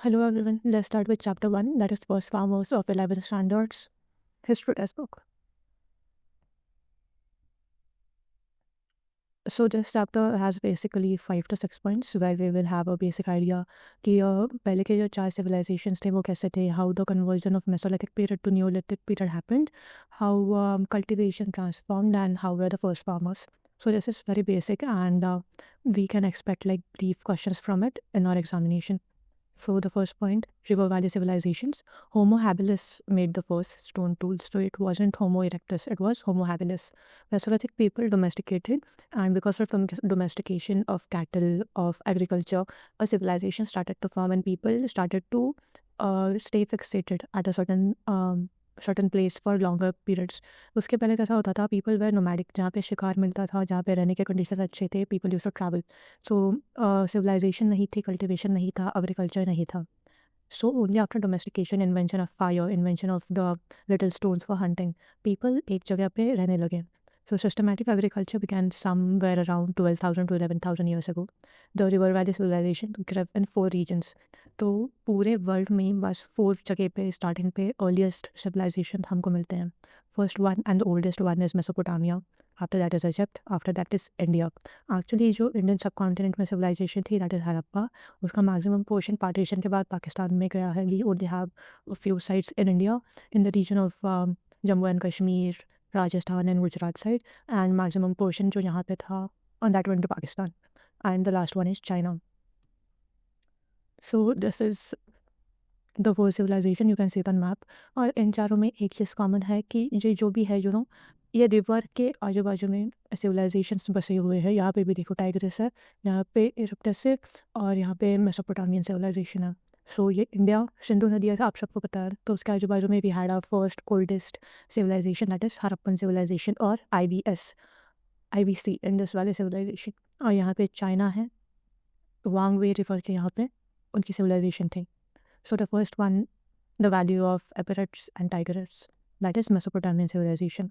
Hello everyone, let's start with chapter 1, that is first farmers of 11th standards history textbook. So this chapter has basically 5 to 6 points where we will have a basic idea कि पहले के जो 4 civilizations थे वो कैसे थे, how the conversion of Mesolithic period to Neolithic period happened, how cultivation transformed, and how were the first farmers. So this is very basic, and we can expect like brief questions from it in our examination. So the first point, River Valley civilizations. Homo habilis made the first stone tools. So it wasn't Homo erectus, it was Homo habilis. Mesolithic people domesticated, and because of domestication of cattle, of agriculture, a civilization started to form, and people started to stay fixated at a certain place for longer periods. उसके पहले कैसा होता था, people were nomadic, जहाँ पे शिकार मिलता था, जहाँ पे रहने के कंडीशन अच्छे थे, people used to travel. So civilization नहीं थी, cultivation नहीं था, agriculture नहीं था. So only after domestication, invention of fire, invention of the little stones for hunting, people एक जगह पे रहने लगे. So systematic agriculture began somewhere around 12,000 to 11,000 years ago. The River Valley civilization grew in 4 regions. तो पूरे world में बस 4 जगह पे स्टार्टिंग पे अर्लीस्ट सिविलाइजेशन हमको मिलते हैं. First one and the oldest one is Mesopotamia, after that is Egypt, after that is India. Actually जो इंडियन सब कॉन्टिनेंट में सिविलाइजेशन थी दैट इज़ हड़प्पा, उसका मैक्सिमम पोर्शन पार्टीशन के बाद पाकिस्तान में गया है. We only have a few sites in India in the region of Jammu and Kashmir, Rajasthan and Gujarat side, and maximum portion जो यहाँ पे था on that one to Pakistan, and the last one is China. So this is the first civilization, you can see it on map. और इन चारों में एक चीज़ common है कि ये जो भी है ये रिवर के आजू बाजू में सिविलाइजेशंस बसे हुए हैं. यहाँ पे भी देखो टाइग्रिस है, यहाँ पे इजिप्टस है, और यहाँ पे मेसोपोटामियन सिविलाइजेशन है. सो ये इंडिया सिंधु नदी है, आप सबको पता है. तो उसके आजू बाजू में we had our first oldest civilization that is Harappan civilization और IVC इंडस वैली सिविलाइजेशन. और यहाँ पे चाइना है, वांग वे रिवर के यहाँ पे उनकी सिविलाइजेशन थी. So the first one, the valley of Euphrates and Tigris, that is Mesopotamian civilization.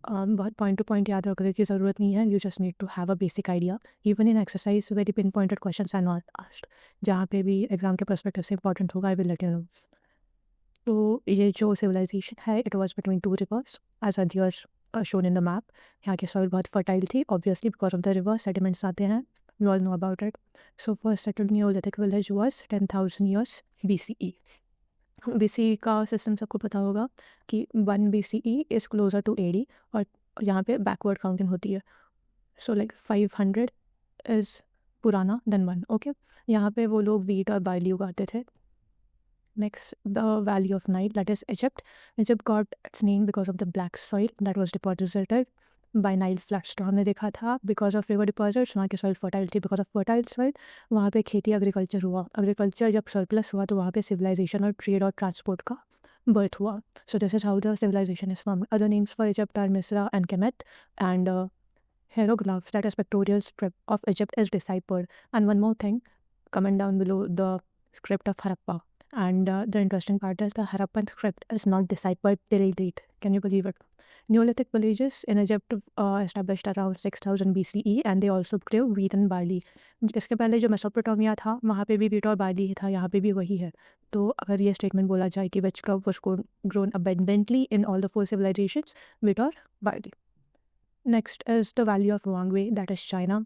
बहुत पॉइंट टू पॉइंट याद रखने की ज़रूरत नहीं है, you just need to have a basic idea. Even in exercise very pin pointed questions are not asked. जहाँ पे भी एग्जाम के पर्सपेक्टिव से इंपॉर्टेंट होगा, I will let you know. तो ये जो सिविलाइजेशन है, it was between 2 reverse as earlier shown in the map. यहाँ की सॉइल बहुत फर्टाइल थी, obviously because of the river sediments आते हैं, you all know about it. So first settled Neolithic village was 10,000 years BCE. BCE का system सबको पता होगा कि 1 BCE is closer to AD, और यहाँ पे बैकवर्ड काउंटिंग होती है. सो लाइक 500 is पुराना देन 1. ओके, यहाँ पे वो लोग वीट और बार्ली उगाते थे. Next, the Valley of Nile, that is Egypt. Egypt got its name because of the black soil that was deposited by Nile floods. तो हमने देखा था बिकॉज ऑफ रिवर डिपॉजिट्स वहाँ की सॉइल फर्टाइल थी. बिकॉज ऑफ फर्टाइल सॉइल वहाँ पे खेती एग्रीकल्चर हुआ. एग्रीकल्चर जब सरप्लस हुआ तो वहाँ पे सिविलाइजेशन और ट्रेड और ट्रांसपोर्ट का बर्थ हुआ. So this is how the civilization is form. Other names for Egypt are Misra and Kemet, and hieroglyphs, that is pictorial script of Egypt, is deciphered. And one more thing, comment down below the script of Harappa. And the interesting part is the Harappan script is not deciphered till date. Can you believe it? Neolithic villages in Egypt established around 6000 BCE, and they also grew wheat and barley. इसके पहले जो Mesopotamia था वहाँ पे भी wheat और barley था, यहाँ पे भी वही है. तो अगर ये स्टेटमेंट बोला जाए कि which crop was grown abundantly in all the 4 civilizations, wheat और barley. Next is the valley of Huang He, that is China.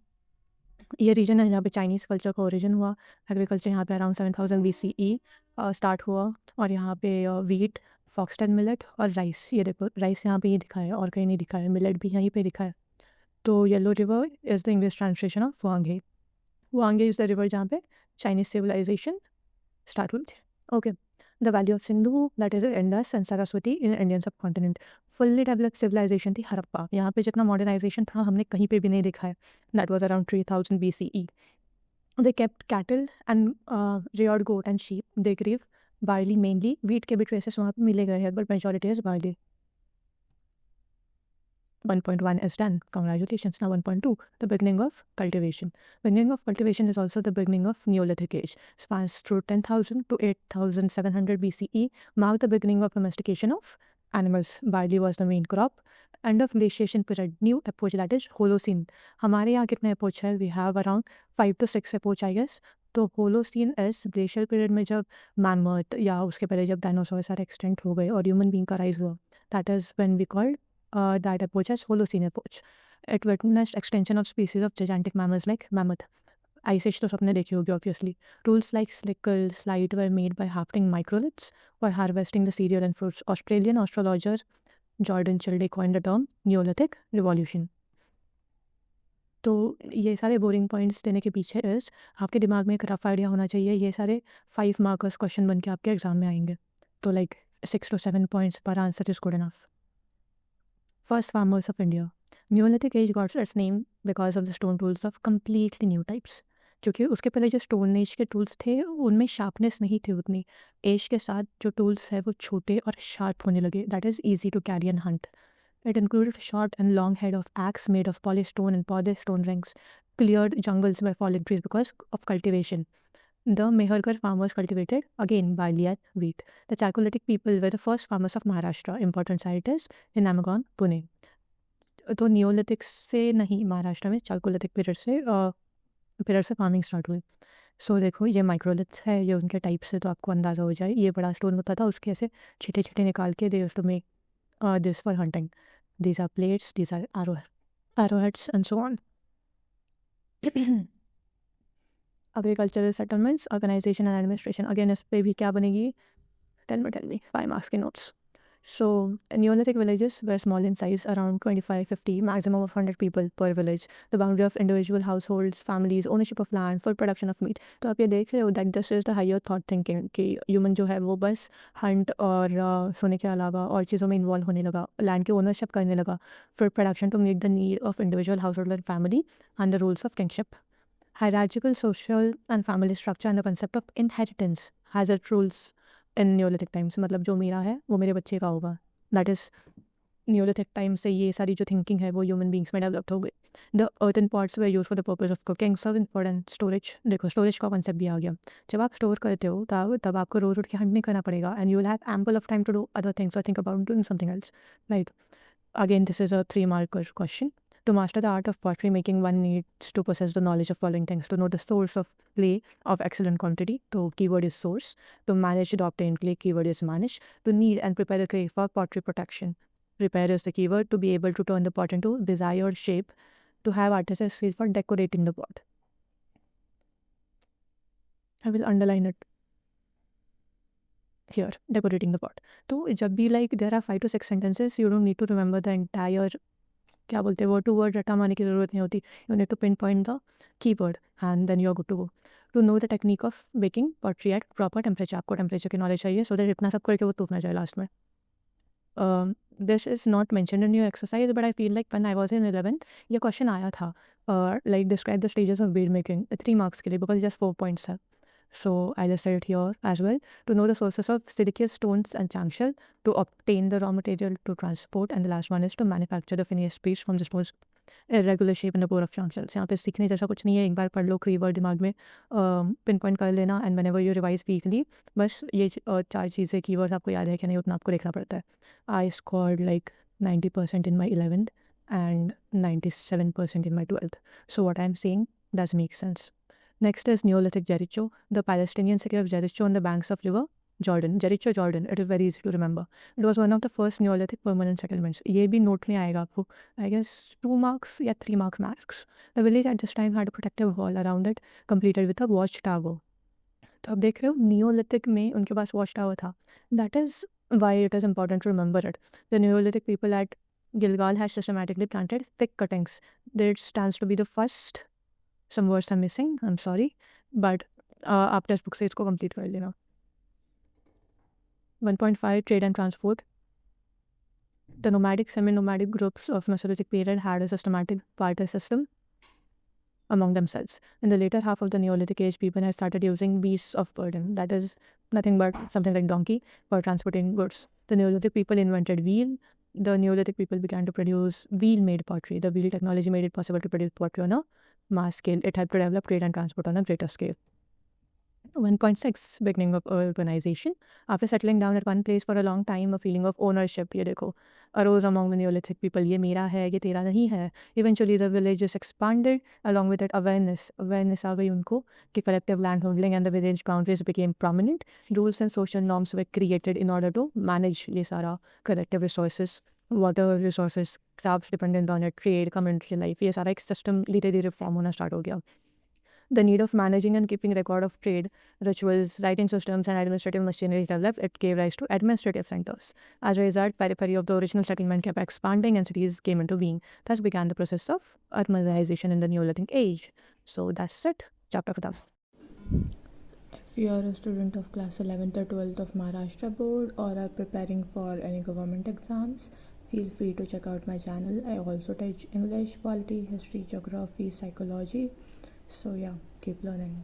ये रीजन है जहाँ पे चाइनीज़ कल्चर का ओरिजिन हुआ. एग्रीकल्चर यहाँ पे अराउंड 7000 BCE स्टार्ट हुआ, और यहाँ पे वीट, फॉक्सटेल मिलेट और राइस. ये देखो राइस यहाँ पे ही दिखा है और कहीं नहीं दिखा है, मिलेट भी यहीं पे दिखा है. तो yellow river is the English translation of वांगे. वांगे इज़ द रिवर जहाँ पे चाइनीज़ सिविलाइजेशन स्टार्ट हुई थी. Okay, the valley of Sindhu, that is Indus and Saraswati in Indian subcontinent. Fully developed civilization थी हड़प्पा. यहाँ पे जितना modernization था हमने कहीं पे भी नहीं देखा है. That was around 3000 BCE. They kept cattle and reared goat and sheep. They grew barley mainly. Wheat के भी traces वहाँ पे मिले गए हैं, but majority is barley. 1.1 is done. Congratulations. Now 1.2, the beginning of cultivation. Beginning of cultivation is also the beginning of Neolithic age. Spans through 10,000 to 8,700 BCE, marked the beginning of domestication of animals. Barley was the main crop. End of glaciation period. New epoch, that is Holocene. हमारे यहाँ कितने epoch है? We have around 5 to 6 epoch, I guess. तो Holocene is glacial period में जब mammoth या उसके पहले जब डायनासोर सारे एक्सटेंट हो गए और ह्यूमन बीइंग का राइज हुआ, that is when we called that approach as Holocene approach. It witnessed extension of species of gigantic mammals like mammoth. Ice Age तो सबने देखी होगी obviously. Tools like sickle, slide were made by hafting microliths for harvesting the cereal and fruits. Australian astrologer Jordan Childee coined the term Neolithic Revolution. तो ये सारे boring points देने के पीछे इज आपके दिमाग में एक रफ आइडिया होना चाहिए. ये सारे 5 मार्कर्स क्वेश्चन बन के आपके एग्जाम में आएंगे. तो लाइक 6 to 7 points पर answer is good enough. First farmers of India. Neolithic age got its name because of the stone tools of completely new types. क्योंकि उसके पहले जो स्टोन एज के टूल्स थे उनमें शार्पनेस नहीं थी उतनी. एज के साथ जो टूल्स है वो छोटे और शार्प होने लगे. That is easy to carry and hunt. It included a short and long head of axe made of polished stone and polished stone rings, cleared jungles by falling trees because of cultivation. The Mehergarh farmers cultivated, again, barley and wheat. The Chalcolithic people were the first farmers of Maharashtra. Important site is in Namagon, Pune. तो Neolithic से नहीं, महाराष्ट्र में Chalcolithic period से farming start हुई. सो देखो ये microlith है, ये उनके टाइप से तो आपको अंदाज़ा हो जाए. ये बड़ा स्टोन होता था, उसके ऐसे छिटे छिटे निकाल के दे used to make this for hunting. These are plates, these are arrowheads and so on. Agricultural settlements, organization and administration. Again इस पे भी क्या बनेगी? Tell me. 5 marks के notes. So Neolithic villages were small in size, around 25-50, maximum of 100 people per village. The boundary of individual households, families, ownership of land, full production of meat. तो आप ये देख रहे हो that this is the higher thought thinking कि human जो है वो बस hunt और सोने के अलावा और चीज़ों में involve होने लगा, land की ownership करने लगा, for production to meet the need of individual household and family and the rules of kingship. Hierarchical social and family structure and the concept of inheritance has its rules in Neolithic times. मतलब जो मेरा है वो मेरे बच्चे का होगा. That is Neolithic time से ये सारी जो थिंकिंग है वो ह्यूमन बींग्स में डेवलप हो गई. The earthen pots way use for the purpose of cooking, serving food and storage. देखो स्टोरेज का कॉन्सेप्ट भी आ गया. जब आप स्टोर करते हो तब आपको रोज उठ के हंट नहीं करना पड़ेगा and you will have ample of time to do other things और think about doing something else, right. Again, this is a 3 marker question. To master the art of pottery making, one needs to possess the knowledge of following things. To know the source of clay of excellent quantity, so keyword is source. To manage the obtained clay, keyword is manage. To knead and prepare the clay for pottery protection. Prepare is the keyword. To be able to turn the pot into desired shape. To have artisan skill for decorating the pot. I will underline it here, decorating the pot. तो जब भी like there are 5 to 6 sentences, you don't need to remember the entire क्या बोलते हैं word to word रटा मारने की ज़रूरत नहीं होती. You need to pinpoint the keyword and then you are good to go. To know the technique of baking pottery at proper temperature. आपको temperature की knowledge चाहिए so that इतना सब करके वो टूटना चाहिए लास्ट में. This is not mentioned in your exercise, but I feel like when I was in 11th ये question आया था. Like describe the stages of bead making. 3 marks के लिए because just 4 points है. So I listed it here as well. To know the sources of siliceous stones and chankshell, to obtain the raw material to transport, and the last one is to manufacture the finished piece from the stone's irregular shape in the core of chankshells. यहाँ पे सीखने जैसा कुछ नहीं है, एक बार पढ़ लो, keyword दिमाग में पिन पॉइंट कर लेना and whenever you revise weekly बस ये 4 चीज़ें कीवर्ड्स आपको याद है कि नहीं उतना आपको देखना पड़ता है. I scored like 90% in my 11th and 97% in my 12th. So what I'm saying does make sense. Next is Neolithic Jericho, the Palestinian city of Jericho on the banks of river Jordan. Jericho, Jordan. It is very easy to remember. It was one of the first Neolithic permanent settlements. ये भी note में आएगा आपको. I guess 2 marks या 3 marks max. The village at this time had a protective wall around it, completed with a watchtower. तो आप देख रहे हो Neolithic में उनके पास watchtower था. That is why it is important to remember it. The Neolithic people at Gilgal had systematically planted thick cuttings. That stands to be the first. Some words are missing, I'm sorry, but आप text book से इसको complete कर लेना. 1.5 Trade and transport. The nomadic, semi-nomadic groups of Mesolithic period had a systematic barter system among themselves. In the later half of the Neolithic age, people had started using beasts of burden, that is nothing but something like donkey, for transporting goods. The Neolithic people invented wheel. The Neolithic people began to produce wheel-made pottery. The wheel technology made it possible to produce pottery on a mass scale. It helped to develop trade and transport on a greater scale. 1.6 Beginning of urbanization. After settling down at one place for a long time, a feeling of ownership, ये देखो, arose among the Neolithic people. ये मेरा है, ये तेरा नहीं है. Eventually, the villages expanded. Along with it, awareness आ गई उनको कि collective landholding and the village boundaries became prominent. Rules and social norms were created in order to manage ये सारा collective resources. Water resources, crafts dependent on it, trade, community life. ये सारा एक system धीरे धीरे form होना start हो गया. The need of managing and keeping record of trade, rituals, writing systems, and administrative machinery developed. It gave rise to administrative centers. As a result, periphery of the original settlement kept expanding and cities came into being. Thus began the process of urbanization in the Neolithic age. So that's it. Chapter 1000. If you are a student of class 11th or 12th of Maharashtra board or are preparing for any government exams, feel free to check out my channel. I also teach English, polity, history, geography, psychology. So yeah, keep learning.